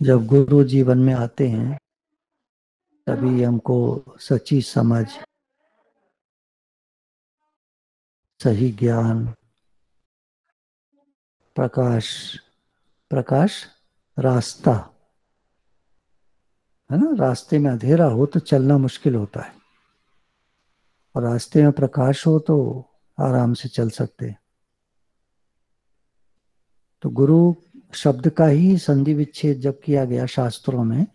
जब गुरु जीवन में आते हैं तभी हमको सच्ची समझ, सही ज्ञान, प्रकाश, प्रकाश, रास्ता, है ना। रास्ते में अंधेरा हो तो चलना मुश्किल होता है, और रास्ते में प्रकाश हो तो आराम से चल सकते हैं। तो गुरु शब्द का ही संधि विच्छेद जब किया गया शास्त्रों में,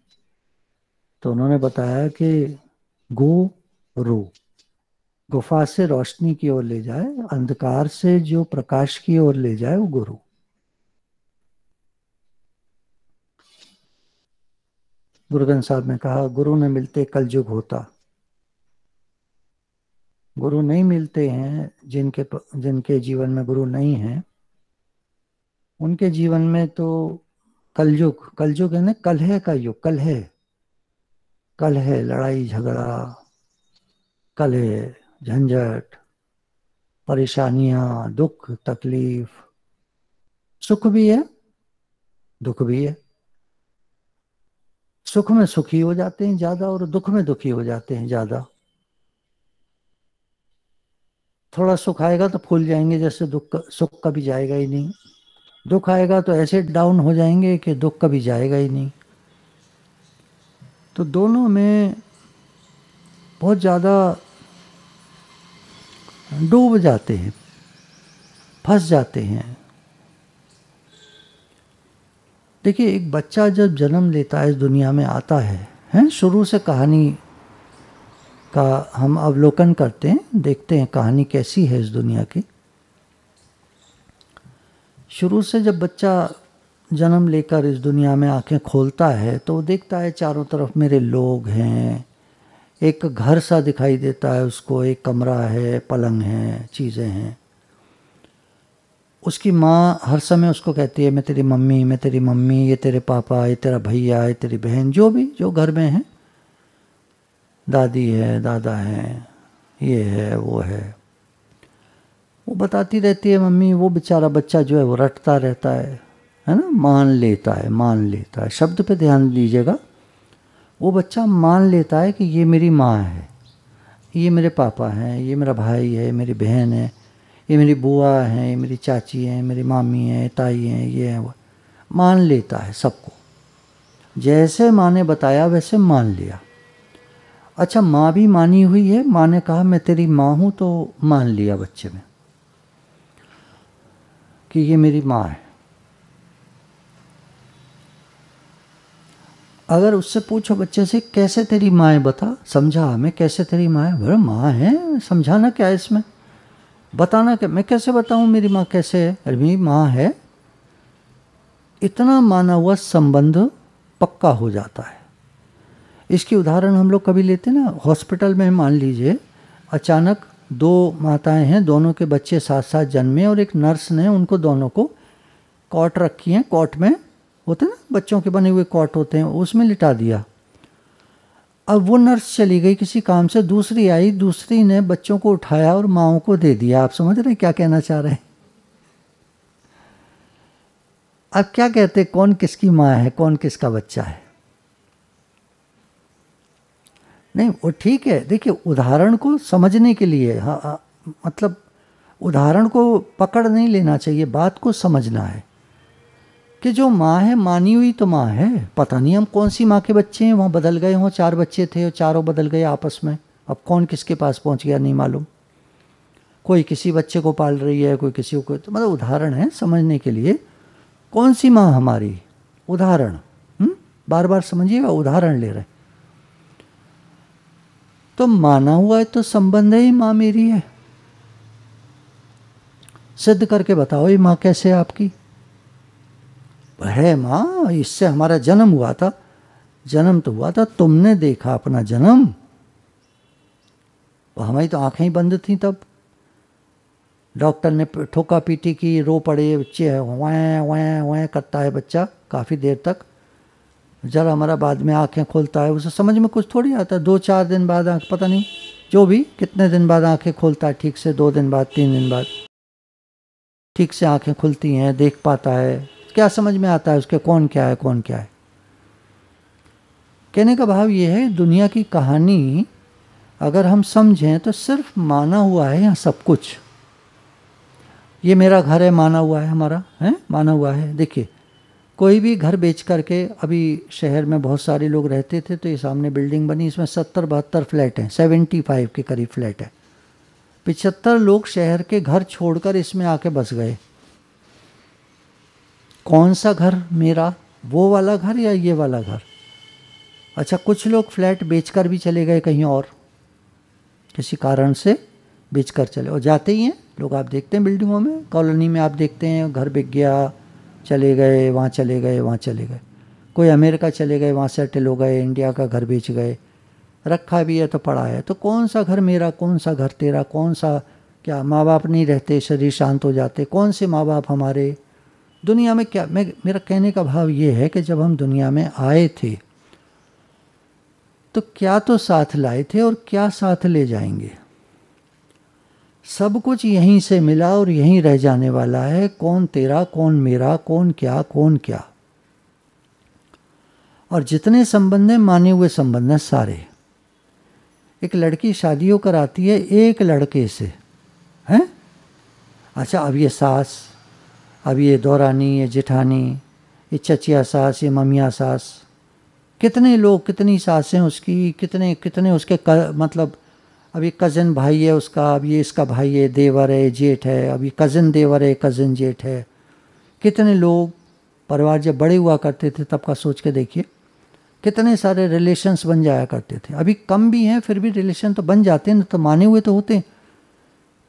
तो उन्होंने बताया कि गु रू, गुफा से रोशनी की ओर ले जाए, अंधकार से जो प्रकाश की ओर ले जाए, वो गुरु। गुरु ग्रंथ साहब ने कहा, गुरु न मिलते कलयुग होता। गुरु नहीं मिलते हैं, जिनके जीवन में गुरु नहीं है, उनके जीवन में तो कलयुग, कलयुग है ना, कलह का युग, कलह, कलह, लड़ाई झगड़ा, कलह, झंझट, परेशानियां, दुख तकलीफ, सुख भी है, दुख भी है। सुख में सुखी हो जाते हैं ज्यादा, और दुख में दुखी हो जाते हैं ज्यादा। थोड़ा सुख आएगा तो फूल जाएंगे, जैसे सुख कभी जाएगा ही नहीं। दुख आएगा तो ऐसे डाउन हो जाएंगे कि दुख कभी जाएगा ही नहीं। तो दोनों में बहुत ज़्यादा डूब जाते हैं, फंस जाते हैं। देखिए, एक बच्चा जब जन्म लेता है, इस दुनिया में आता है, शुरू से कहानी का हम अवलोकन करते हैं, देखते हैं कहानी कैसी है इस दुनिया की। शुरू से जब बच्चा जन्म लेकर इस दुनिया में आंखें खोलता है तो वो देखता है चारों तरफ मेरे लोग हैं, एक घर सा दिखाई देता है उसको, एक कमरा है, पलंग है, चीज़ें हैं। उसकी माँ हर समय उसको कहती है, मैं तेरी मम्मी, मैं तेरी मम्मी, ये तेरे पापा, ये तेरा भैया, ये तेरी बहन, जो भी जो घर में है, दादी है, दादा है, ये है, वो है, वो बताती रहती है मम्मी। वो बेचारा बच्चा जो है वो रटता रहता है ना, मान लेता है, मान लेता है। शब्द पे ध्यान दीजिएगा, वो बच्चा मान लेता है कि ये मेरी माँ है, ये मेरे पापा हैं, ये मेरा भाई है, मेरी बहन है, ये मेरी बुआ है, ये मेरी चाची है, मेरी मामी है, ताई है, ये है, वो। मान लेता है सबको, जैसे माँ ने बताया वैसे मान लिया। अच्छा, माँ भी मानी हुई है, माँ ने कहा मैं तेरी माँ हूँ, तो मान लिया बच्चे में कि ये मेरी माँ है। अगर उससे पूछो बच्चे से, कैसे तेरी माँ है बता, समझा हमें कैसे तेरी माँ है। बोले माँ है, समझाना क्या है इसमें, बताना क्या, मैं कैसे बताऊँ मेरी माँ कैसे है। अरे मेरी माँ है, इतना माना हुआ संबंध पक्का हो जाता है। इसकी उदाहरण हम लोग कभी लेते ना, हॉस्पिटल में मान लीजिए अचानक दो माताएं हैं, दोनों के बच्चे साथ साथ जन्मे, और एक नर्स ने उनको दोनों को कॉट रखी हैं, कॉट में होते ना बच्चों के बने हुए कॉट होते हैं, उसमें लिटा दिया। अब वो नर्स चली गई किसी काम से, दूसरी आई, दूसरी ने बच्चों को उठाया और माओ को दे दिया। आप समझ रहे हैं क्या कहना चाह रहे हैं। अब क्या कहते, कौन किसकी माँ है, कौन किसका बच्चा है। नहीं, वो ठीक है, देखिए उदाहरण को समझने के लिए, हाँ हाँ, मतलब उदाहरण को पकड़ नहीं लेना चाहिए, बात को समझना है कि जो माँ है मानी हुई तो माँ है। पता नहीं हम कौन सी माँ के बच्चे हैं, वहाँ बदल गए हों, चार बच्चे थे और चारों बदल गए आपस में, अब कौन किसके पास पहुँच गया नहीं मालूम। कोई किसी बच्चे को पाल रही है, कोई किसी को, तो मतलब उदाहरण है समझने के लिए, कौन सी माँ हमारी, उदाहरण। बार बार समझिएगा, उदाहरण ले रहे हैं। तो माना हुआ है तो संबंध है ही, माँ मेरी है। सिद्ध करके बताओ ये माँ कैसे है आपकी। है माँ, इससे हमारा जन्म हुआ था। जन्म तो हुआ था, तुमने देखा अपना जन्म, हमारी तो आंखें ही बंद थी तब। डॉक्टर ने ठोका पीटी की, रो पड़े बच्चे, वैं वैं वैं करता है बच्चा काफ़ी देर तक। जरा हमारा बाद में आंखें खोलता है, उसे समझ में कुछ थोड़ी आता है, 2-4 दिन बाद आँख, पता नहीं जो भी कितने दिन बाद आंखें खोलता है ठीक से, 2 दिन बाद, 3 दिन बाद ठीक से आंखें खुलती हैं, देख पाता है, क्या समझ में आता है उसके कौन क्या है, कौन क्या है। कहने का भाव ये है, दुनिया की कहानी अगर हम समझें तो सिर्फ माना हुआ है यहाँ सब कुछ। ये मेरा घर है, माना हुआ है, हमारा है, माना हुआ है। देखिए, कोई भी घर बेच करके, अभी शहर में बहुत सारे लोग रहते थे, तो ये सामने बिल्डिंग बनी, इसमें 70-72 फ्लैट हैं, 75 के करीब फ्लैट है। 75 लोग शहर के घर छोड़कर इसमें आके बस गए। कौन सा घर मेरा, वो वाला घर या ये वाला घर? अच्छा, कुछ लोग फ्लैट बेचकर भी चले गए कहीं और, किसी कारण से बेचकर चले, और जाते ही हैं लोग, आप देखते हैं बिल्डिंगों में, कॉलोनी में आप देखते हैं, घर बिक गया, चले गए, वहाँ चले गए, वहाँ चले गए। कोई अमेरिका चले गए, वहाँ सेटल हो गए, इंडिया का घर बेच गए, रखा भी है तो पड़ा है। तो कौन सा घर मेरा, कौन सा घर तेरा, कौन सा क्या? माँ बाप नहीं रहते, शरीर शांत हो जाते, कौन से माँ बाप हमारे? दुनिया में क्या, मेरा कहने का भाव ये है कि जब हम दुनिया में आए थे तो क्या तो साथ लाए थे और क्या साथ ले जाएंगे? सब कुछ यहीं से मिला और यहीं रह जाने वाला है। कौन तेरा, कौन मेरा, कौन क्या, कौन क्या। और जितने संबंध हैं, माने हुए संबंध हैं सारे। एक लड़की शादी होकर आती है एक लड़के से, हैं? अच्छा, अब ये सास, अब ये दौरानी, ये जेठानी, ये चचिया सास, ये ममिया सास, कितने लोग, कितनी सासें उसकी, कितने कितने उसके मतलब, अब ये कज़न भाई है उसका, अब ये इसका भाई है, देवर है, जेठ है, अब ये कज़न देवर है, कज़न जेठ है। कितने लोग, परिवार जब बड़े हुआ करते थे तब का सोच के देखिए, कितने सारे रिलेशंस बन जाया करते थे। अभी कम भी हैं, फिर भी रिलेशन तो बन जाते हैं ना, तो माने हुए तो होते हैं।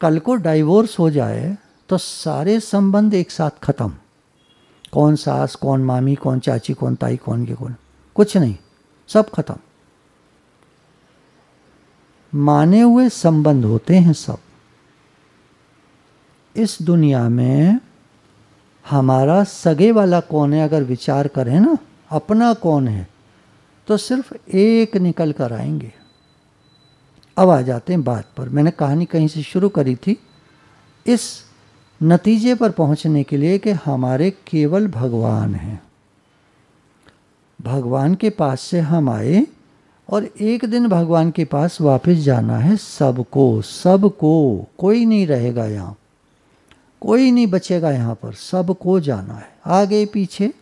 कल को डाइवोर्स हो जाए तो सारे संबंध एक साथ ख़त्म। कौन सास, कौन मामी, कौन चाची, कौन ताई, कौन के कौन, कुछ नहीं, सब खत्म। माने हुए संबंध होते हैं सब। इस दुनिया में हमारा सगे वाला कौन है, अगर विचार करें ना, अपना कौन है, तो सिर्फ एक निकल कर आएंगे। अब आ जाते हैं बात पर। मैंने कहानी कहीं से शुरू करी थी, इस नतीजे पर पहुंचने के लिए कि हमारे केवल भगवान हैं। भगवान के पास से हम आए और एक दिन भगवान के पास वापस जाना है सबको, सबको। कोई नहीं रहेगा यहाँ, कोई नहीं बचेगा यहाँ पर, सबको जाना है, आगे पीछे,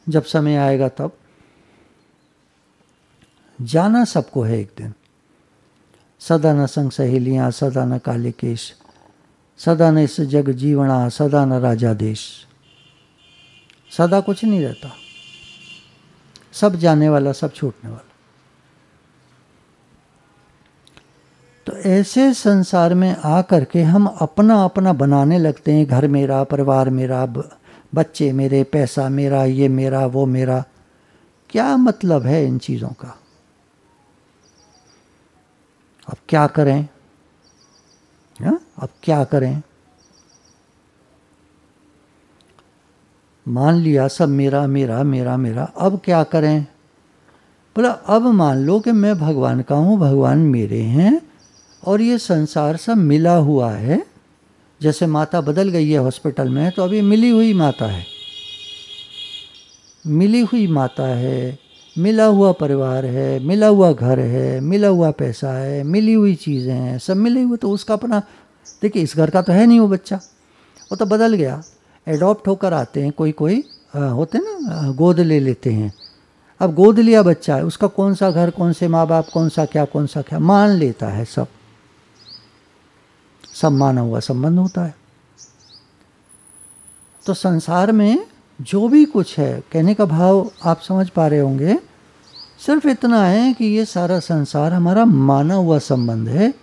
जब समय आएगा तब जाना सबको है एक दिन। सदा न संग सहेलियाँ, सदा न काले केश, सदा न इस जग जीवना, सदा न राजा देश। सदा कुछ नहीं रहता, सब जाने वाला, सब छूटने वाला। तो ऐसे संसार में आकर के हम अपना अपना बनाने लगते हैं। घर मेरा, परिवार मेरा, बच्चे मेरे, पैसा मेरा, ये मेरा, वो मेरा। क्या मतलब है इन चीज़ों का? अब क्या करें? अब क्या करें? मान लिया सब मेरा मेरा मेरा मेरा, अब क्या करें? बोला अब मान लो कि मैं भगवान का हूँ, भगवान मेरे हैं और ये संसार सब मिला हुआ है। जैसे माता बदल गई है हॉस्पिटल में, तो अभी मिली हुई माता है, मिली हुई माता है, मिला हुआ परिवार है, मिला हुआ घर है, मिला हुआ पैसा है, मिली हुई चीज़ें हैं, सब मिले हुए। तो उसका अपना, देखिए इस घर का तो है नहीं वो बच्चा, वो तो बदल गया। एडॉप्ट होकर आते हैं, कोई कोई होते ना, गोद ले लेते हैं। अब गोद लिया बच्चा है, उसका कौन सा घर, कौन से माँ बाप, कौन सा क्या मान लेता है। सब माना हुआ संबंध होता है। तो संसार में जो भी कुछ है, कहने का भाव आप समझ पा रहे होंगे, सिर्फ इतना है कि ये सारा संसार हमारा माना हुआ संबंध है।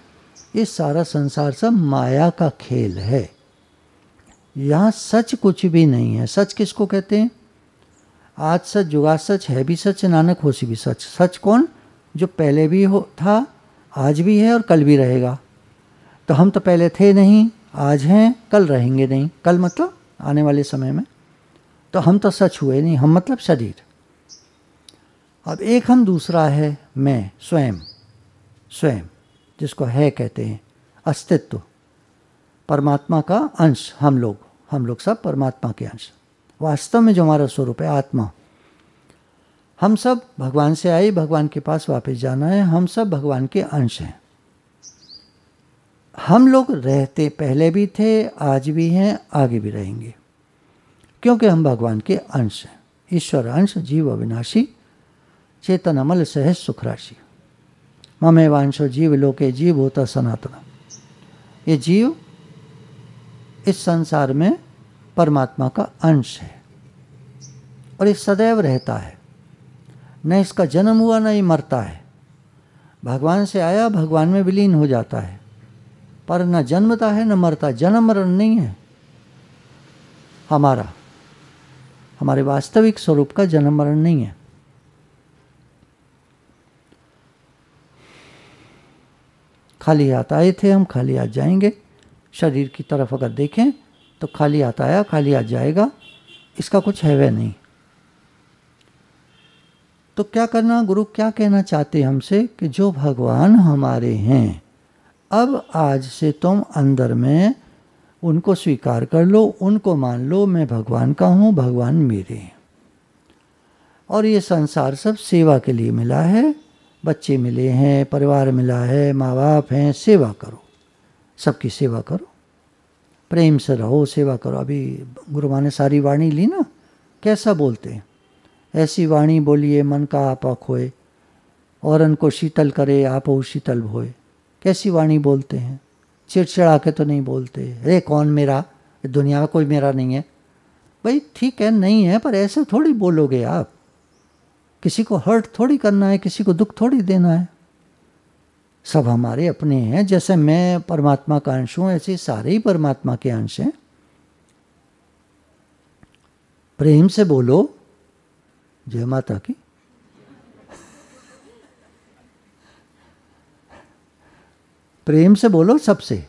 ये सारा संसार सब माया का खेल है। यहाँ सच कुछ भी नहीं है। सच किसको कहते हैं? आज सच, जुगाद सच, है भी सच, नानक होसी भी सच। सच कौन? जो पहले भी था, आज भी है और कल भी रहेगा। तो हम तो पहले थे नहीं, आज हैं, कल रहेंगे नहीं। कल मतलब आने वाले समय में। तो हम तो सच हुए नहीं, हम मतलब शरीर। अब एक हम दूसरा है, मैं, स्वयं, स्वयं जिसको है कहते हैं, अस्तित्व, परमात्मा का अंश। हम लोग सब परमात्मा के अंश। वास्तव में जो हमारा स्वरूप है आत्मा, हम सब भगवान से आए, भगवान के पास वापस जाना है। हम सब भगवान के अंश हैं। हम लोग रहते पहले भी थे, आज भी हैं, आगे भी रहेंगे, क्योंकि हम भगवान के अंश हैं। ईश्वर अंश जीव अविनाशी, चेतन अमल सहज सुख राशि। ममेवांशो जीव लोके जीव होता सनातन। ये जीव इस संसार में परमात्मा का अंश है और ये सदैव रहता है। न इसका जन्म हुआ, न ये मरता है। भगवान से आया, भगवान में विलीन हो जाता है, पर न जन्मता है न मरता। जन्म मरण नहीं है हमारा, हमारे वास्तविक स्वरूप का जन्म मरण नहीं है। खाली हाथ आए थे हम, खाली हाथ जाएंगे। शरीर की तरफ अगर देखें तो खाली हाथ आया, खाली हाथ जाएगा, इसका कुछ है वह नहीं। तो क्या करना, गुरु क्या कहना चाहते हैं हमसे कि जो भगवान हमारे हैं, अब आज से तुम अंदर में उनको स्वीकार कर लो, उनको मान लो, मैं भगवान का हूँ, भगवान मेरे हैं। और ये संसार सब सेवा के लिए मिला है। बच्चे मिले हैं, परिवार मिला है, माँ बाप हैं, सेवा करो, सबकी सेवा करो, प्रेम से रहो, सेवा करो। अभी गुरु माँ ने सारी वाणी ली ना, कैसा बोलते हैं, ऐसी वाणी बोलिए मन का आपा खोए, औरन को शीतल करे आपो शीतल भोए। कैसी वाणी बोलते हैं, चिड़चिड़ा के तो नहीं बोलते, अरे कौन मेरा, दुनिया में कोई मेरा नहीं है। भाई ठीक है, नहीं है, पर ऐसे थोड़ी बोलोगे आप। किसी को हर्ट थोड़ी करना है, किसी को दुख थोड़ी देना है। सब हमारे अपने हैं। जैसे मैं परमात्मा का अंश हूँ, ऐसे सारे ही परमात्मा के अंश हैं। प्रेम से बोलो, जय माता की। प्रेम से बोलो सबसे।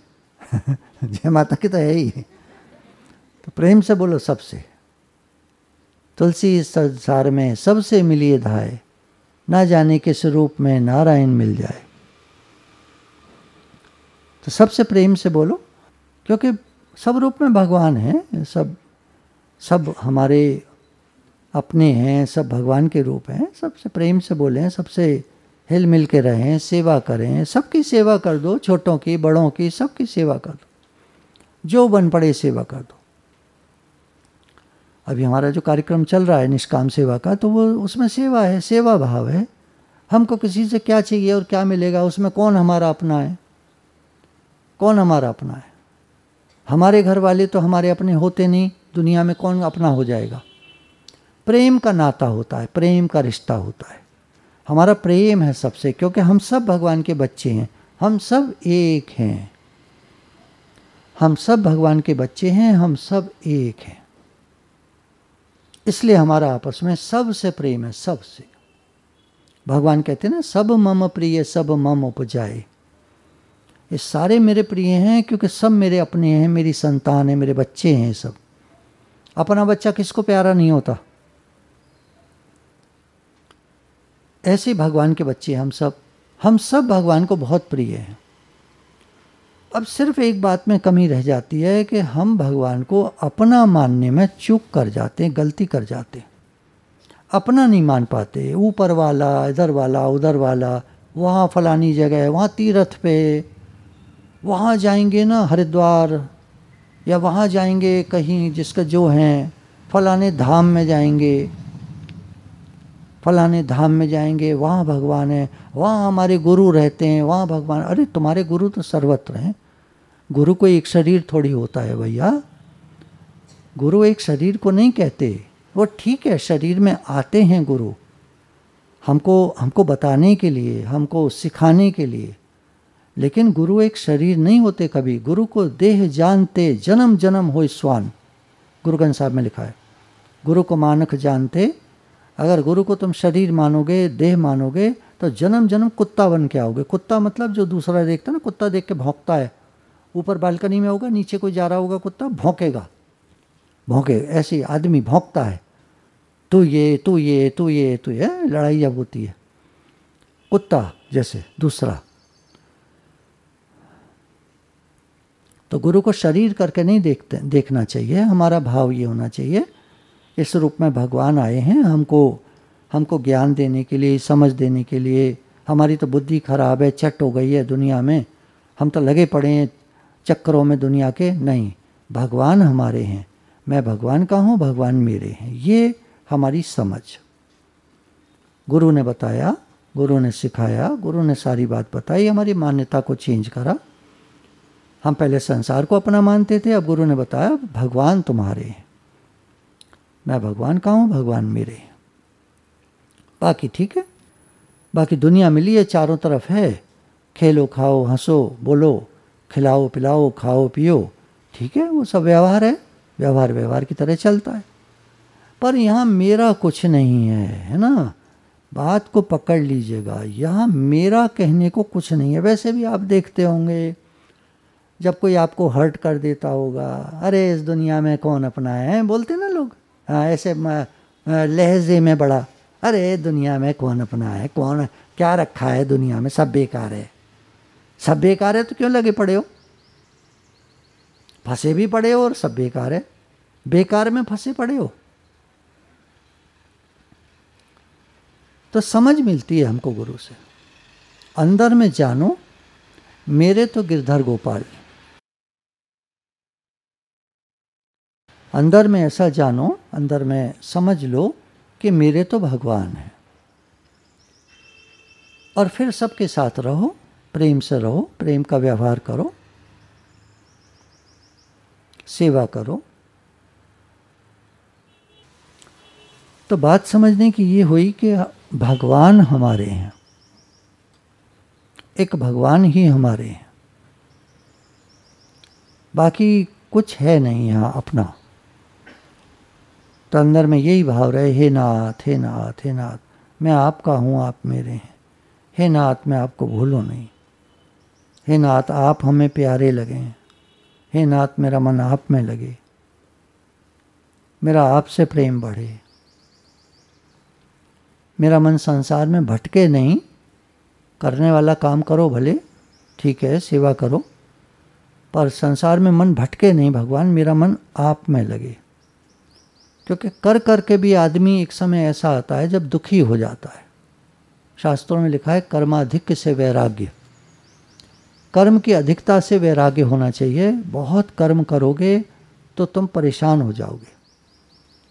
जय माता की तो है ही, तो प्रेम से बोलो सबसे। तुलसी इस संसार में सबसे मिलिए धाए, ना जाने किस रूप में नारायण मिल जाए। तो सबसे प्रेम से बोलो, क्योंकि सब रूप में भगवान है। सब हमारे अपने हैं, सब भगवान के रूप हैं। सबसे प्रेम से बोलें, सबसे हिल मिल के रहें, सेवा करें, सबकी सेवा कर दो, छोटों की बड़ों की, सबकी सेवा कर दो, जो बन पड़े सेवा कर दो। अभी हमारा जो कार्यक्रम चल रहा है निष्काम सेवा का, तो वो उसमें सेवा है, सेवा भाव है। हमको किसी से क्या चाहिए और क्या मिलेगा, उसमें कौन हमारा अपना है, कौन हमारा अपना है। हमारे घर वाले तो हमारे अपने होते नहीं, दुनिया में कौन अपना हो जाएगा। प्रेम का नाता होता है, प्रेम का रिश्ता होता है। हमारा प्रेम है सबसे, क्योंकि हम सब भगवान के बच्चे हैं, हम सब एक हैं, हम सब भगवान के बच्चे हैं, हम सब एक हैं। इसलिए हमारा आपस में सबसे प्रेम है, सबसे। भगवान कहते हैं ना, सब मम प्रिय सब मम उपजाए। ये सारे मेरे प्रिय हैं, क्योंकि सब मेरे अपने हैं, मेरी संतान है, मेरे बच्चे हैं सब। अपना बच्चा किसको प्यारा नहीं होता। ऐसे भगवान के बच्चे हम सब भगवान को बहुत प्रिय हैं। अब सिर्फ एक बात में कमी रह जाती है कि हम भगवान को अपना मानने में चूक कर जाते हैं, गलती कर जाते हैं, अपना नहीं मान पाते। ऊपर वाला, इधर वाला, उधर वाला, वहाँ फलानी जगह, वहाँ तीर्थ पे, वहाँ जाएंगे ना हरिद्वार, या वहाँ जाएंगे कहीं जिसका जो हैं, फलाने धाम में जाएंगे, फलाने धाम में जाएंगे, वहाँ भगवान है, वहाँ हमारे गुरु रहते हैं, वहाँ भगवान। अरे तुम्हारे गुरु तो सर्वत्र हैं। गुरु को एक शरीर थोड़ी होता है भैया। गुरु एक शरीर को नहीं कहते। वो ठीक है, शरीर में आते हैं गुरु, हमको बताने के लिए, हमको सिखाने के लिए, लेकिन गुरु एक शरीर नहीं होते कभी। गुरु को देह जानते जन्म जन्म हो स्वान, गुरु ग्रंथ साहब में लिखा है। गुरु को मानक जानते। अगर गुरु को तुम शरीर मानोगे, देह मानोगे, तो जन्म जन्म कुत्ता बन के आओगे। कुत्ता मतलब जो दूसरा देखता है ना, कुत्ता देख के भौंकता है। ऊपर बालकनी में होगा, नीचे कोई जा रहा होगा, कुत्ता भौंकेगा, भौंके। ऐसे आदमी भौंकता है, तू ये तू ये तू ये तू ये, लड़ाई जब होती है, कुत्ता जैसे दूसरा। तो गुरु को शरीर करके नहीं देखना चाहिए। हमारा भाव ये होना चाहिए, इस रूप में भगवान आए हैं, हमको हमको ज्ञान देने के लिए, समझ देने के लिए। हमारी तो बुद्धि खराब है, चट हो गई है दुनिया में, हम तो लगे पड़े हैं चक्करों में दुनिया के। नहीं, भगवान हमारे हैं, मैं भगवान का हूँ, भगवान मेरे हैं, ये हमारी समझ। गुरु ने बताया, गुरु ने सिखाया, गुरु ने सारी बात बताई, हमारी मान्यता को चेंज करा। हम पहले संसार को अपना मानते थे, अब गुरु ने बताया भगवान तुम्हारे हैं, मैं भगवान का हूँ, भगवान मेरे हैं। बाकी ठीक है, बाकी दुनिया मिली है, चारों तरफ है, खेलो खाओ हंसो बोलो, खिलाओ पिलाओ खाओ पियो, ठीक है, वो सब व्यवहार है, व्यवहार व्यवहार की तरह चलता है। पर यहाँ मेरा कुछ नहीं है ना, बात को पकड़ लीजिएगा, यहाँ मेरा कहने को कुछ नहीं है। वैसे भी आप देखते होंगे जब कोई आपको हर्ट कर देता होगा, अरे इस दुनिया में कौन अपना है, बोलते ना लोग, हाँ ऐसे लहजे में बड़ा, अरे दुनिया में कौन अपना है, कौन क्या रखा है दुनिया में, सब बेकार है, सब बेकार है। तो क्यों लगे पड़े हो, फंसे भी पड़े हो और सब बेकार है, बेकार में फंसे पड़े हो। तो समझ मिलती है हमको गुरु से, अंदर में जानो मेरे तो गिरधर गोपाल, अंदर में ऐसा जानो, अंदर में समझ लो कि मेरे तो भगवान है। और फिर सबके साथ रहो, प्रेम से रहो, प्रेम का व्यवहार करो, सेवा करो। तो बात समझने की ये हुई कि भगवान हमारे हैं, एक भगवान ही हमारे हैं, बाकी कुछ है नहीं यहाँ अपना। तो अंदर में यही भाव रहे, हे नाथ हे नाथ हे नाथ, मैं आपका हूँ, आप मेरे हैं, हे नाथ मैं आपको भूलूं नहीं, हे नाथ आप हमें प्यारे लगें, हे नाथ मेरा मन आप में लगे, मेरा आपसे प्रेम बढ़े, मेरा मन संसार में भटके नहीं, करने वाला काम करो भले, ठीक है सेवा करो, पर संसार में मन भटके नहीं, भगवान मेरा मन आप में लगे। क्योंकि कर कर के भी आदमी एक समय ऐसा आता है जब दुखी हो जाता है। शास्त्रों में लिखा है कर्माधिक्य से वैराग्य, कर्म की अधिकता से वैराग्य होना चाहिए। बहुत कर्म करोगे तो तुम परेशान हो जाओगे,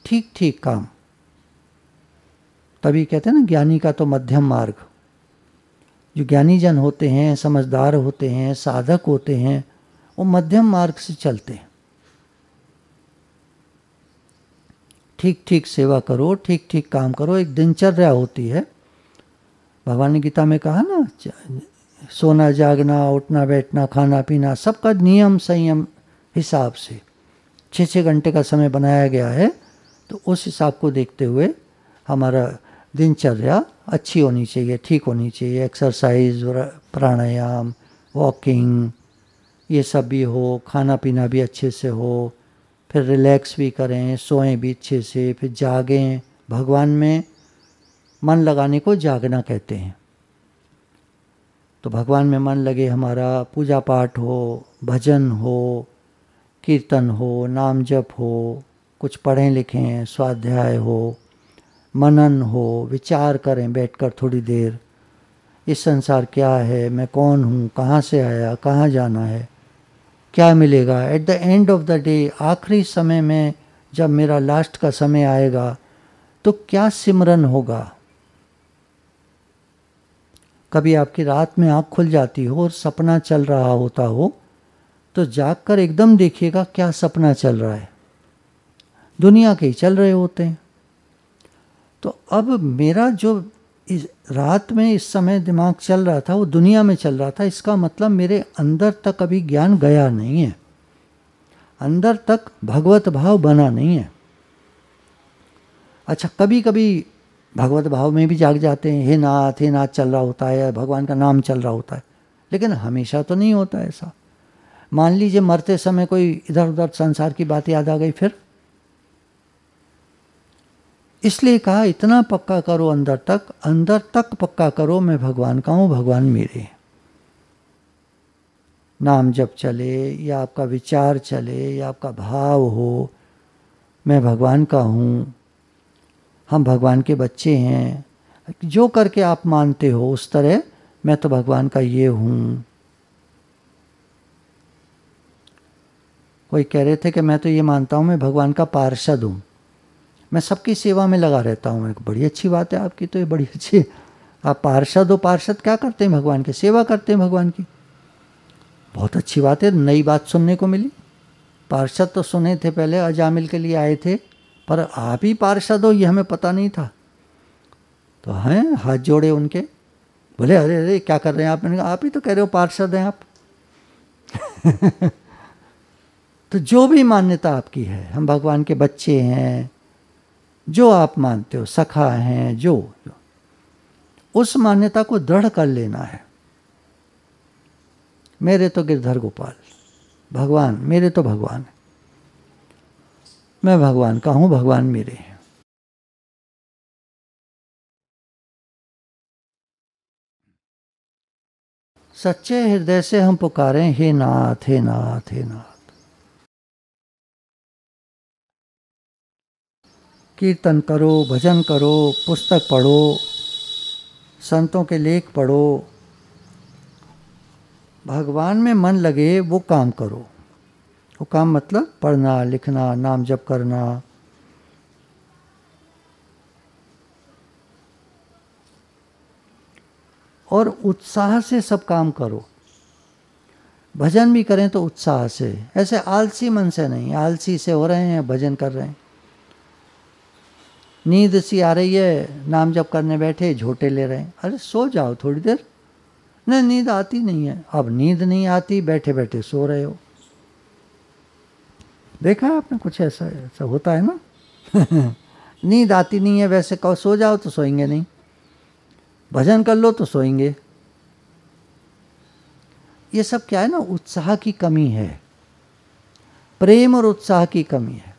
ठीक ठीक काम। तभी कहते हैं ना ज्ञानी का तो मध्यम मार्ग। जो ज्ञानी जन होते हैं, समझदार होते हैं, साधक होते हैं, वो मध्यम मार्ग से चलते हैं। ठीक ठीक सेवा करो, ठीक ठीक काम करो, एक दिनचर्या होती है। भगवान ने गीता में कहा ना, सोना जागना, उठना बैठना, खाना पीना, सबका नियम संयम हिसाब से 6-6 घंटे का समय बनाया गया है। तो उस हिसाब को देखते हुए हमारा दिनचर्या अच्छी होनी चाहिए, ठीक होनी चाहिए। एक्सरसाइज, प्राणायाम, वॉकिंग, ये सब भी हो, खाना पीना भी अच्छे से हो, फिर रिलैक्स भी करें, सोएं भी अच्छे से, फिर जागें। भगवान में मन लगाने को जागना कहते हैं। तो भगवान में मन लगे हमारा, पूजा पाठ हो, भजन हो, कीर्तन हो, नाम जप हो, कुछ पढ़ें लिखें, स्वाध्याय हो, मनन हो, विचार करें बैठकर थोड़ी देर, इस संसार क्या है, मैं कौन हूँ, कहाँ से आया, कहाँ जाना है, क्या मिलेगा at the end of the day. आखिरी समय में जब मेरा लास्ट का समय आएगा तो क्या सिमरन होगा। कभी आपकी रात में आँख खुल जाती हो और सपना चल रहा होता हो, तो जागकर एकदम देखिएगा क्या सपना चल रहा है। दुनिया के ही चल रहे होते हैं। तो अब मेरा जो इस रात में इस समय दिमाग चल रहा था वो दुनिया में चल रहा था, इसका मतलब मेरे अंदर तक अभी ज्ञान गया नहीं है, अंदर तक भगवत भाव बना नहीं है। अच्छा, कभी कभी भगवत भाव में भी जाग जाते हैं, हे नाथ चल रहा होता है, भगवान का नाम चल रहा होता है, लेकिन हमेशा तो नहीं होता ऐसा। मान लीजिए मरते समय कोई इधर उधर संसार की बात याद आ गई, फिर इसलिए कहा इतना पक्का करो अंदर तक पक्का करो, मैं भगवान का हूँ, भगवान मेरे। नाम जप चले या आपका विचार चले या आपका भाव हो, मैं भगवान का हूँ, हम भगवान के बच्चे हैं, जो करके आप मानते हो उस तरह मैं तो भगवान का ये हूँ। कोई कह रहे थे कि मैं तो ये मानता हूँ मैं भगवान का पार्षद हूँ, मैं सबकी सेवा में लगा रहता हूँ। एक बड़ी अच्छी बात है आपकी, तो ये बड़ी अच्छी, आप पार्षद हो। पार्षद क्या करते हैं? भगवान की सेवा करते हैं, भगवान की। बहुत अच्छी बात है, नई बात सुनने को मिली। पार्षद तो सुने थे पहले, अजामिल के लिए आए थे, पर आप ही पार्षद हो ये हमें पता नहीं था। तो हैं, हाथ जोड़े उनके, बोले अरे अरे क्या कर रहे हैं आप? मैंने कहा आप ही तो कह रहे हो पार्षद हैं आप। तो जो भी मान्यता आपकी है, हम भगवान के बच्चे हैं, जो आप मानते हो, सखा हैं, जो उस मान्यता को दृढ़ कर लेना है। मेरे तो गिरधर गोपाल भगवान, मेरे तो भगवान है, मैं भगवान का हूं, भगवान मेरे हैं। सच्चे हृदय से हम पुकारें, हे नाथ हे नाथ हे नाथ। कीर्तन करो, भजन करो, पुस्तक पढ़ो, संतों के लेख पढ़ो, भगवान में मन लगे वो काम करो। वो काम मतलब पढ़ना, लिखना, नाम जप करना, और उत्साह से सब काम करो। भजन भी करें तो उत्साह से, ऐसे आलसी मन से नहीं। आलसी से हो रहे हैं, भजन कर रहे हैं, नींद सी आ रही है, नाम जप करने बैठे झोटे ले रहे हैं। अरे सो जाओ थोड़ी देर। नहीं, नींद आती नहीं है। अब नींद नहीं आती, बैठे बैठे सो रहे हो। देखा है आपने? कुछ ऐसा ऐसा होता है ना। नींद आती नहीं है, वैसे कहो सो जाओ तो सोएंगे नहीं, भजन कर लो तो सोएंगे। ये सब क्या है ना, उत्साह की कमी है, प्रेम और उत्साह की कमी है।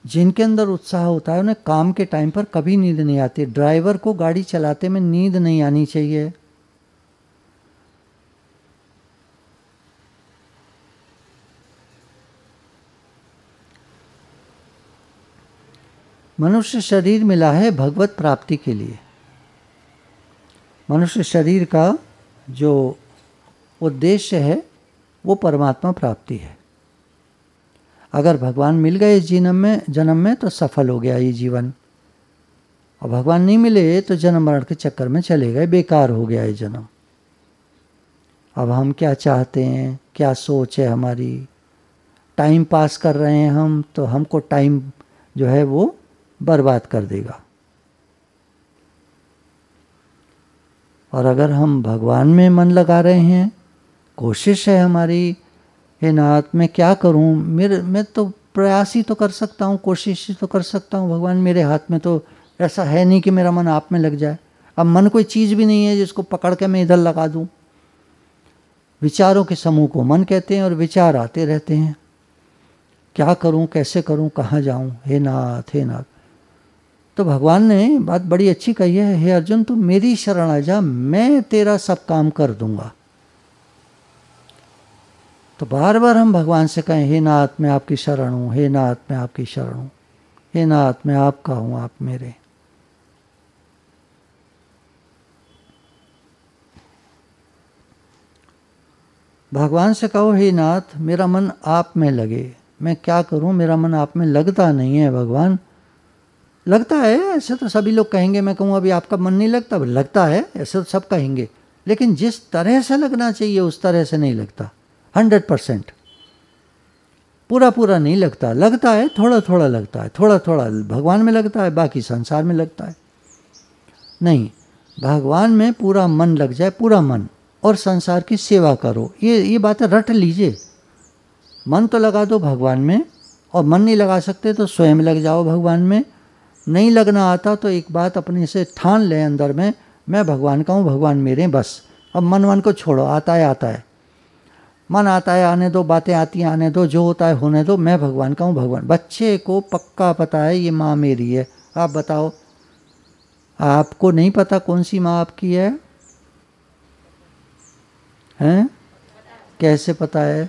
जिनके अंदर उत्साह होता है उन्हें काम के टाइम पर कभी नींद नहीं आती। ड्राइवर को गाड़ी चलाते में नींद नहीं आनी चाहिए। मनुष्य शरीर मिला है भगवत प्राप्ति के लिए। मनुष्य शरीर का जो उद्देश्य है वो परमात्मा प्राप्ति है। अगर भगवान मिल गए इस जन्म में तो सफल हो गया ये जीवन, और भगवान नहीं मिले तो जन्म मरण के चक्कर में चले गए, बेकार हो गया ये जन्म। अब हम क्या चाहते हैं, क्या सोच है हमारी? टाइम पास कर रहे हैं हम, तो हमको टाइम जो है वो बर्बाद कर देगा। और अगर हम भगवान में मन लगा रहे हैं, कोशिश है हमारी, हे नाथ मैं क्या करूं, मैं तो प्रयास ही तो कर सकता हूं, कोशिश ही तो कर सकता हूं, भगवान मेरे हाथ में तो ऐसा है नहीं कि मेरा मन आप में लग जाए। अब मन कोई चीज़ भी नहीं है जिसको पकड़ के मैं इधर लगा दूं। विचारों के समूह को मन कहते हैं, और विचार आते रहते हैं। क्या करूं, कैसे करूं, कहाँ जाऊं, हे नाथ हे नाथ। तो भगवान ने बात बड़ी अच्छी कही है, हे अर्जुन तू मेरी शरण आ जा, मैं तेरा सब काम कर दूंगा। तो बार बार हम भगवान से कहें, हे नाथ मैं आपकी शरण हूँ, हे नाथ मैं आपकी शरण हूँ, हे नाथ मैं आपका हूँ, आप मेरे। भगवान से कहो, हे नाथ मेरा मन आप में लगे, मैं क्या करूँ, मेरा मन आप में लगता नहीं है। भगवान लगता है, ऐसे तो सभी लोग कहेंगे। मैं कहूँ अभी आपका मन नहीं लगता, लगता है, ऐसे तो सब कहेंगे, लेकिन जिस तरह से लगना चाहिए उस तरह से नहीं लगता। 100% पूरा पूरा नहीं लगता। लगता है, थोड़ा थोड़ा लगता है, थोड़ा थोड़ा भगवान में लगता है, बाकी संसार में लगता है। नहीं, भगवान में पूरा मन लग जाए, पूरा मन, और संसार की सेवा करो। ये बातें रट लीजिए। मन तो लगा दो भगवान में, और मन नहीं लगा सकते तो स्वयं लग जाओ भगवान में। नहीं लगना आता तो एक बात अपने से ठान ले अंदर में, मैं भगवान का हूँ, भगवान मेरे, बस। अब मन को छोड़ो, आता है आता है, मन आता है आने दो, बातें आती हैं आने दो, जो होता है होने दो, मैं भगवान का हूँ, भगवान। बच्चे को पक्का पता है ये माँ मेरी है। आप बताओ, आपको नहीं पता कौन सी माँ आपकी है? हैं? कैसे पता है?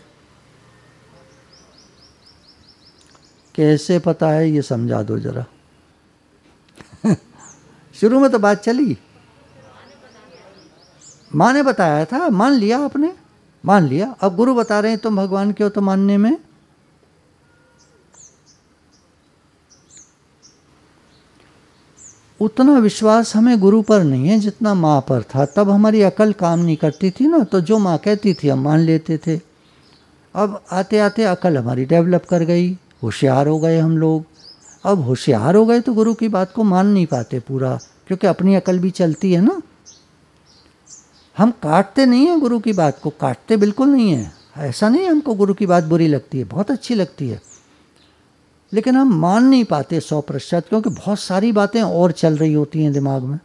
कैसे पता है ये समझा दो जरा। शुरू में तो बात चली, माँ ने बताया था, मान लिया आपने, मान लिया। अब गुरु बता रहे हैं तुम भगवान के हो, तो मानने में उतना विश्वास हमें गुरु पर नहीं है जितना माँ पर था। तब हमारी अकल काम नहीं करती थी ना, तो जो माँ कहती थी हम मान लेते थे। अब आते आते अकल हमारी डेवलप कर गई, होशियार हो गए हम लोग। अब होशियार हो गए तो गुरु की बात को मान नहीं पाते पूरा, क्योंकि अपनी अकल भी चलती है ना। हम काटते नहीं हैं गुरु की बात को, काटते बिल्कुल नहीं है। ऐसा नहीं हमको गुरु की बात बुरी लगती है, बहुत अच्छी लगती है, लेकिन हम मान नहीं पाते 100%, क्योंकि बहुत सारी बातें और चल रही होती हैं दिमाग में।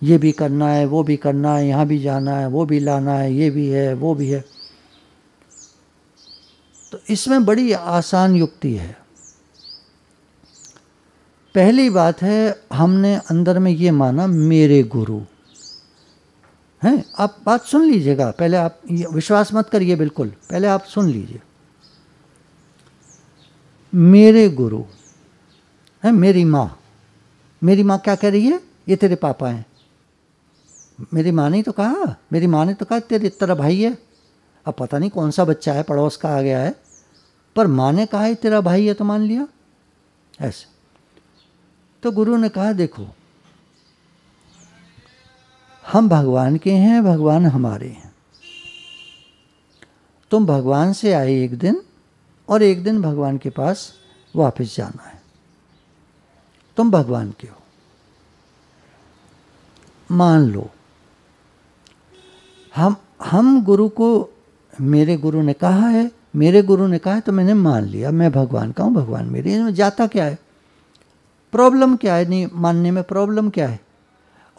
ये भी करना है, वो भी करना है, यहाँ भी जाना है, वो भी लाना है, ये भी है, वो भी है। तो इसमें बड़ी आसान युक्ति है। पहली बात है, हमने अंदर में ये माना मेरे गुरु हैं। आप बात सुन लीजिएगा, पहले आप विश्वास मत करिए बिल्कुल, पहले आप सुन लीजिए। मेरे गुरु है मेरी माँ। मेरी माँ क्या कह रही है? ये तेरे पापा हैं। मेरी माँ ने तो कहा, मेरी माँ ने तो कहा तेरा भाई है। अब पता नहीं कौन सा बच्चा है, पड़ोस का आ गया है, पर माँ ने कहा है तेरा भाई है, तो मान लिया ऐसे। तो गुरु ने कहा देखो, हम भगवान के हैं, भगवान हमारे हैं। तुम भगवान से आए एक दिन, और एक दिन भगवान के पास वापस जाना है। तुम भगवान के हो, मान लो। हम गुरु को, मेरे गुरु ने कहा है, मेरे गुरु ने कहा है, तो मैंने मान लिया। मैं भगवान का हूँ, भगवान मेरे। इसमें जाता क्या है? प्रॉब्लम क्या है? नहीं मानने में प्रॉब्लम क्या है?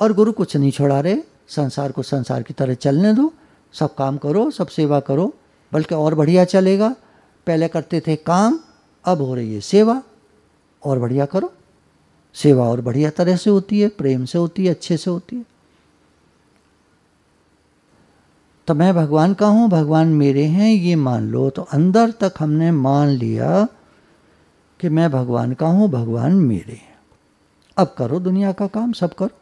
और गुरु कुछ नहीं छोड़ा रहे, संसार को संसार की तरह चलने दो, सब काम करो, सब सेवा करो, बल्कि और बढ़िया चलेगा। पहले करते थे काम, अब हो रही है सेवा, और बढ़िया करो। सेवा और बढ़िया तरह से होती है, प्रेम से होती है, अच्छे से होती है। तो मैं भगवान का हूँ, भगवान मेरे हैं, ये मान लो। तो अंदर तक हमने मान लिया कि मैं भगवान का हूँ, भगवान मेरे हैं। अब करो दुनिया का काम, सब करो।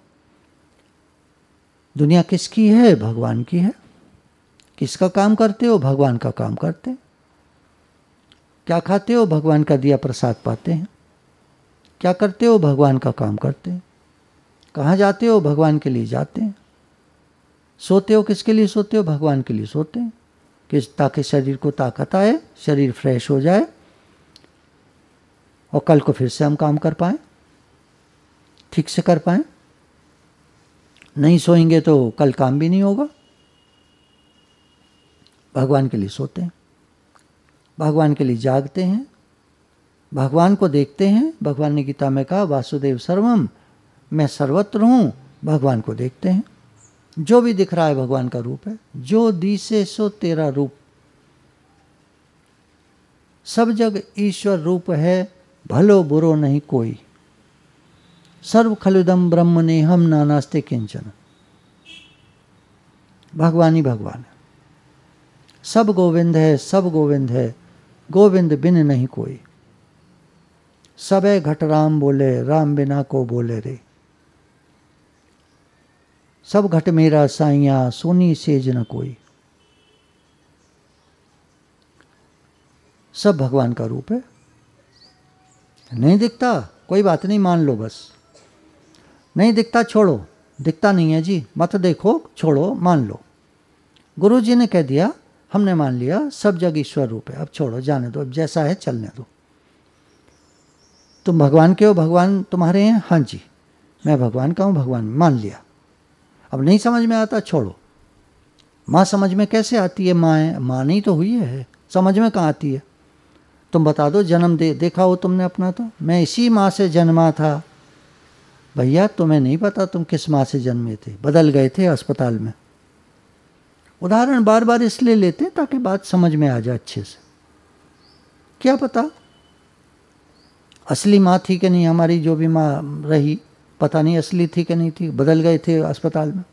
दुनिया किसकी है? भगवान की है। किसका काम करते हो? भगवान का काम करते हैं। क्या खाते हो? भगवान का दिया प्रसाद पाते हैं। क्या करते हो? भगवान का काम करते हैं। कहाँ जाते हो? भगवान के लिए जाते हैं। सोते हो? किसके लिए सोते हो? भगवान के लिए सोते हैं, ताकि शरीर को ताकत आए, शरीर फ्रेश हो जाए, और कल को फिर से हम काम कर पाएँ, ठीक से कर पाएँ। नहीं सोएंगे तो कल काम भी नहीं होगा। भगवान के लिए सोते हैं, भगवान के लिए जागते हैं, भगवान को देखते हैं। भगवान ने गीता में कहा वासुदेव सर्वम, मैं सर्वत्र हूँ। भगवान को देखते हैं, जो भी दिख रहा है भगवान का रूप है। जो दिसे सो तेरा रूप, सब जग ईश्वर रूप है, भलो बुरो नहीं कोई। सर्व खलुदम ब्रह्म ने हम नानास्ते किंचन। भगवान ही भगवान है, सब गोविंद है, सब गोविंद है, गोविंद बिन नहीं कोई। सबे घट राम बोले, राम बिना को बोले रे। सब घट मेरा साइया, सोनी सेज न कोई। सब भगवान का रूप है। नहीं दिखता कोई बात नहीं, मान लो बस। नहीं दिखता छोड़ो, दिखता नहीं है जी, मत देखो, छोड़ो, मान लो। गुरु जी ने कह दिया, हमने मान लिया, सब जग ईश्वर रूप है, अब छोड़ो, जाने दो, अब जैसा है चलने दो। तुम भगवान के हो, भगवान तुम्हारे हैं, हाँ जी मैं भगवान का हूँ, भगवान मान लिया। अब नहीं समझ में आता, छोड़ो। माँ समझ में कैसे आती है? माँ है, माँ नहीं तो हुई है, समझ में कहाँ आती है? तुम बता दो, जन्म देखा हो तुमने अपना? तो मैं इसी माँ से जन्मा था। भैया तुम्हें नहीं पता तुम किस माँ से जन्मे थे, बदल गए थे अस्पताल में। उदाहरण बार बार इसलिए लेते हैं ताकि बात समझ में आ जाए अच्छे से। क्या पता असली माँ थी कि नहीं हमारी, जो भी माँ रही, पता नहीं असली थी कि नहीं थी, बदल गए थे अस्पताल में।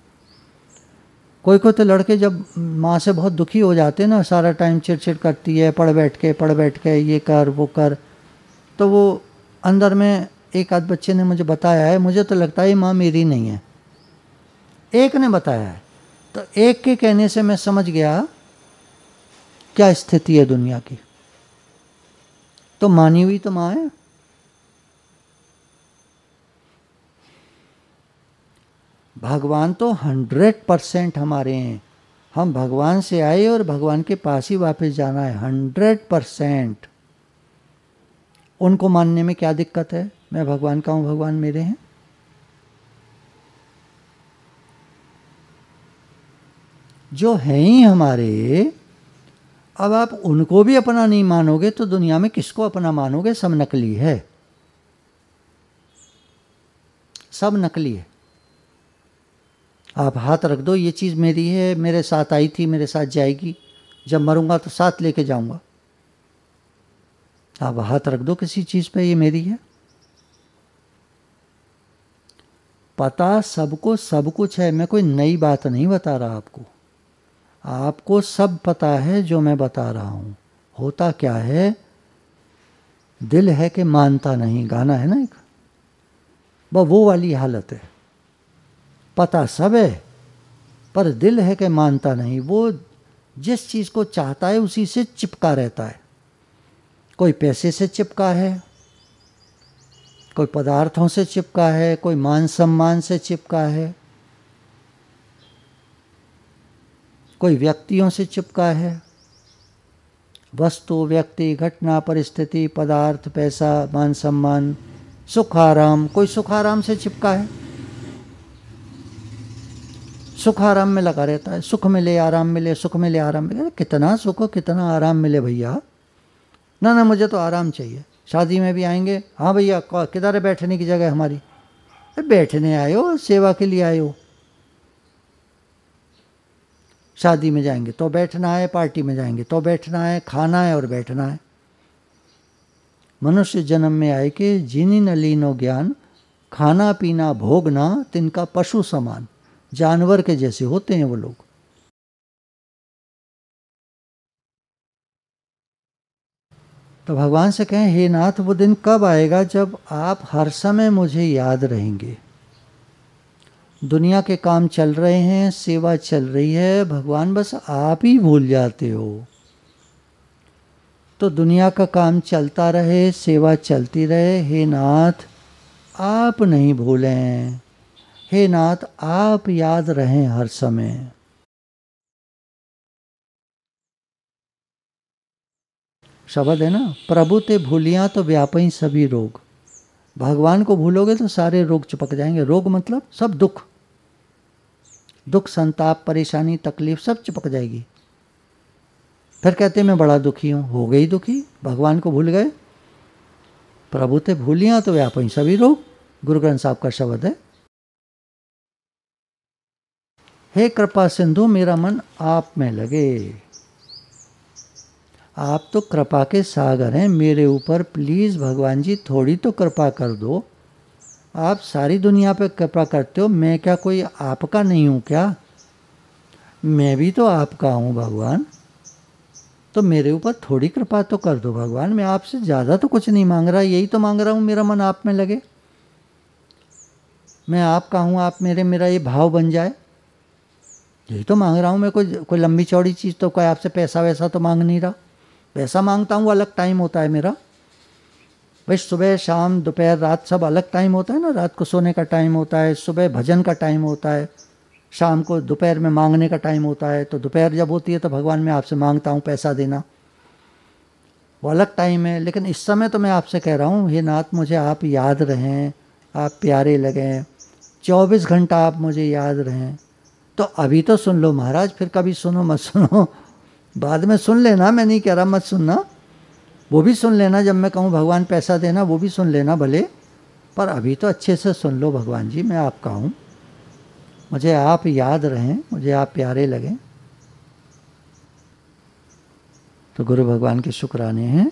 कोई कोई तो लड़के जब माँ से बहुत दुखी हो जाते हैं ना, सारा टाइम चिड़चिड़ करती है, पढ़ बैठ के ये कर वो कर, तो वो अंदर में एक आध बच्चे ने मुझे बताया है, मुझे तो लगता है ये माँ मेरी नहीं है, एक ने बताया है। तो एक के कहने से मैं समझ गया क्या स्थिति है दुनिया की। तो मानी हुई तो माँ है। भगवान तो 100% हमारे हैं। हम भगवान से आए और भगवान के पास ही वापस जाना है, 100%। उनको मानने में क्या दिक्कत है? मैं भगवान का हूं, भगवान मेरे हैं। जो हैं ही हमारे, अब आप उनको भी अपना नहीं मानोगे तो दुनिया में किसको अपना मानोगे? सब नकली है, सब नकली है। आप हाथ रख दो, ये चीज़ मेरी है, मेरे साथ आई थी, मेरे साथ जाएगी, जब मरूंगा तो साथ लेके जाऊंगा। आप हाथ रख दो किसी चीज़ पे, ये मेरी है। पता सबको सब कुछ है, मैं कोई नई बात नहीं बता रहा आपको। आपको सब पता है जो मैं बता रहा हूं। होता क्या है, दिल है कि मानता नहीं, गाना है ना एक, वो वाली हालत है। पता सब है पर दिल है कि मानता नहीं। वो जिस चीज़ को चाहता है उसी से चिपका रहता है। कोई पैसे से चिपका है, कोई पदार्थों से चिपका है, कोई मान सम्मान से चिपका है, कोई व्यक्तियों से चिपका है। वस्तु, व्यक्ति, घटना, परिस्थिति, पदार्थ, पैसा, मान सम्मान, सुख आराम। कोई सुख आराम से चिपका है, सुख आराम में लगा रहता है। सुख मिले आराम मिले, सुख मिले आराम मिले। कितना सुख कितना आराम मिले भैया? ना ना, मुझे तो आराम चाहिए। शादी में भी आएंगे, हाँ भैया किधर है बैठने की जगह हमारी? बैठने आए हो, सेवा के लिए आए हो। शादी में जाएंगे तो बैठना है, पार्टी में जाएंगे तो बैठना है, खाना है और बैठना है। मनुष्य जन्म में आए कि जिनी न लीनो ज्ञान, खाना पीना भोगना तिनका पशु समान। जानवर के जैसे होते हैं वो लोग। तो भगवान से कहें, हे नाथ, वो दिन कब आएगा जब आप हर समय मुझे याद रहेंगे? दुनिया के काम चल रहे हैं, सेवा चल रही है, भगवान बस आप ही भूल जाते हो। तो दुनिया का काम चलता रहे, सेवा चलती रहे। हे नाथ, आप नहीं भूलें। हे नाथ, आप याद रहें हर समय। शब्द है ना, प्रभु ते भूलिया तो व्यापी सभी रोग। भगवान को भूलोगे तो सारे रोग चिपक जाएंगे। रोग मतलब सब दुख, दुख, संताप, परेशानी, तकलीफ सब चिपक जाएगी। फिर कहते मैं बड़ा दुखी हूं, हो गई दुखी, भगवान को भूल गए। प्रभु ते भूलिया तो व्यापी सभी रोग, गुरु ग्रंथ साहब का शब्द है। हे कृपा सिंधु, मेरा मन आप में लगे। आप तो कृपा के सागर हैं मेरे ऊपर, प्लीज़ भगवान जी थोड़ी तो कृपा कर दो। आप सारी दुनिया पे कृपा करते हो, मैं क्या कोई आपका नहीं हूँ क्या? मैं भी तो आपका हूँ भगवान। तो मेरे ऊपर थोड़ी कृपा तो कर दो भगवान। मैं आपसे ज़्यादा तो कुछ नहीं मांग रहा, यही तो मांग रहा हूँ मेरा मन आप में लगे। मैं आपका हूँ, आप मेरे, मेरा ये भाव बन जाए, यही तो मांग रहा हूँ मैं। कोई लंबी चौड़ी चीज़ तो, कोई आपसे पैसा वैसा तो मांग नहीं रहा। पैसा मांगता हूँ अलग टाइम होता है मेरा भाई, सुबह शाम दोपहर रात सब अलग टाइम होता है ना। रात को सोने का टाइम होता है, सुबह भजन का टाइम होता है, शाम को दोपहर में मांगने का टाइम होता है। तो दोपहर जब होती है तो भगवान मैं आपसे मांगता हूँ पैसा देना, वो अलग टाइम है। लेकिन इस समय तो मैं आपसे कह रहा हूँ, हे नाथ, मुझे आप याद रहें, आप प्यारे लगें, 24 घंटा आप मुझे याद रहें। तो अभी तो सुन लो महाराज, फिर कभी सुनो मत सुनो, बाद में सुन लेना। मैं नहीं कह रहा मत सुनना, वो भी सुन लेना। जब मैं कहूँ भगवान पैसा देना, वो भी सुन लेना भले, पर अभी तो अच्छे से सुन लो। भगवान जी, मैं आपका हूँ, मुझे आप याद रहें, मुझे आप प्यारे लगें। तो गुरु भगवान के शुक्राने हैं।